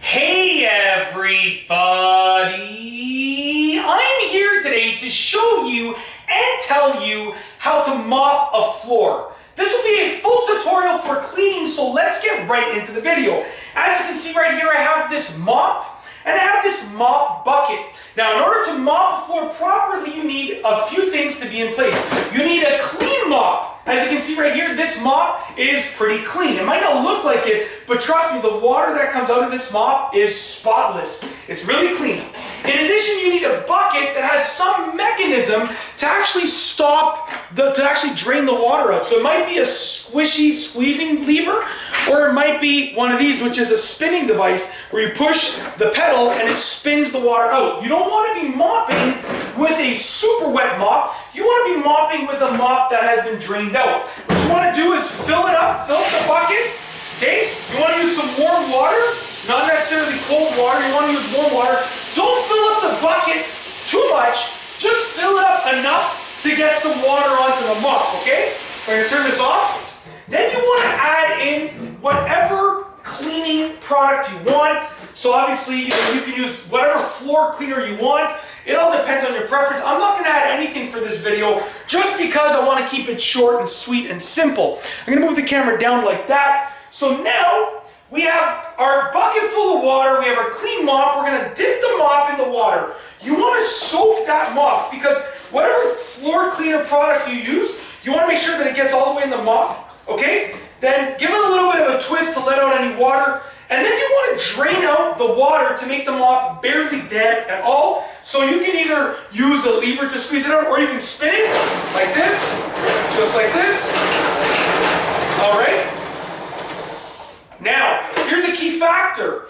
Hey everybody! I'm here today to show you and tell you how to mop a floor. This will be a full tutorial for cleaning, so let's get right into the video. As you can see right here, I have this mop and I have this mop bucket. Now, in order to mop a floor properly, you need a few things to be in place. You need a clean mop. As you can see right here, this mop is pretty clean. It might not look like it, but trust me, the water that comes out of this mop is spotless. It's really clean. In addition, you need a bucket that has some mechanism to actually drain the water out. So it might be a squishy squeezing lever, or it might be one of these, which is a spinning device where you push the pedal and it spins the water out. You don't want to be mopping with a super wet mop. You want to be mopping with a mop that has been drained out. What you want to do is fill it up, fill up the bucket. Okay? You want to use some warm water, not necessarily cold water. You want to use warm water. Don't fill up the bucket too much. Just fill it up enough to get some water onto the mop. Okay? I'm going to turn this off. Then you want to add in whatever cleaning product you want. So obviously, you can use whatever floor cleaner you want. It all depends on your preference. I'm not going to add anything for this video just because I want to keep it short and sweet and simple. I'm going to move the camera down like that. So now we have our bucket full of water. We have our clean mop. We're going to dip the mop in the water. You want to soak that mop because whatever floor cleaner product you use, you want to make sure that it gets all the way in the mop. Okay? Then give it a little bit of a twist to let out any water. And then you want to drain out the water to make the mop barely damp at all. So you can either use a lever to squeeze it out, or you can spin it like this, just like this. All right? Now, here's a key factor.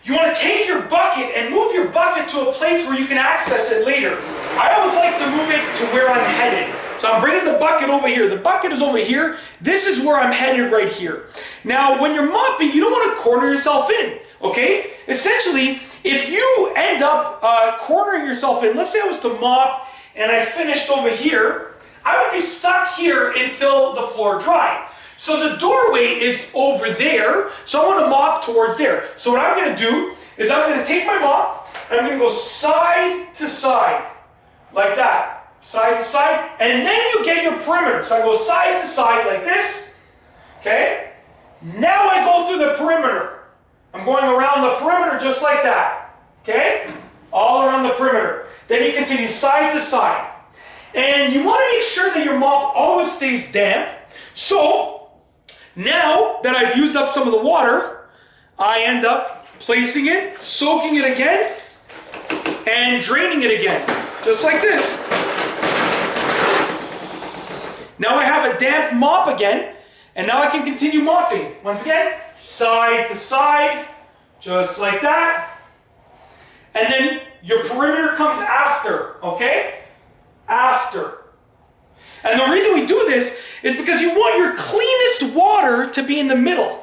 You want to take your bucket and move your bucket to a place where you can access it later. I always like to move it to where I'm headed. So I'm bringing the bucket over here. The bucket is over here. This is where I'm headed right here. Now, when you're mopping, you don't want to corner yourself in, okay? Essentially, if you end up cornering yourself in, let's say I was to mop and I finished over here, I would be stuck here until the floor dried. So the doorway is over there, so I want to mop towards there. So what I'm going to do is I'm going to take my mop and I'm going to go side to side, like that. Side to side, and then you get your perimeter. So I go side to side like this, okay? Now I go through the perimeter. I'm going around the perimeter just like that, okay? All around the perimeter. Then you continue side to side. And you want to make sure that your mop always stays damp. So now that I've used up some of the water, I end up placing it, soaking it again, and draining it again, just like this. Now I have a damp mop again, and now I can continue mopping. Once again, side to side, just like that. And then your perimeter comes after, okay? After. And the reason we do this is because you want your cleanest water to be in the middle.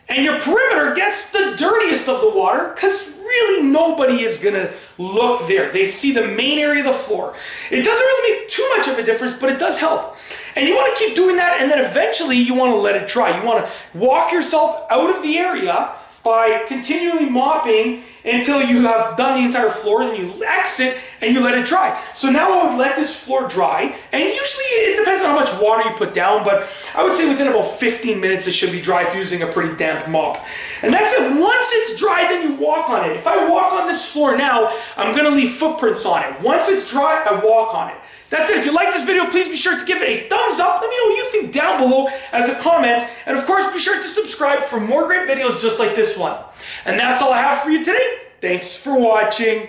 And your perimeter gets the dirtiest of the water because really nobody is going to look there. They see the main area of the floor. It doesn't really make too much of a difference, but it does help. And you want to keep doing that, and then eventually you want to let it dry. You want to walk yourself out of the area by continually mopping until you have done the entire floor, and then you exit and you let it dry. So now I would let this floor dry, and usually it depends on how much water you put down, but I would say within about 15 minutes it should be dry if you're using a pretty damp mop. And that's it. Once it's dry, then you walk on it. If I walk on this floor now, I'm going to leave footprints on it. Once it's dry, I walk on it. That's it. If you like this video, please be sure to give it a thumbs up. Let me know what you think down below as a comment. And of course, be sure to subscribe for more great videos just like this one. And that's all I have for you today. Thanks for watching.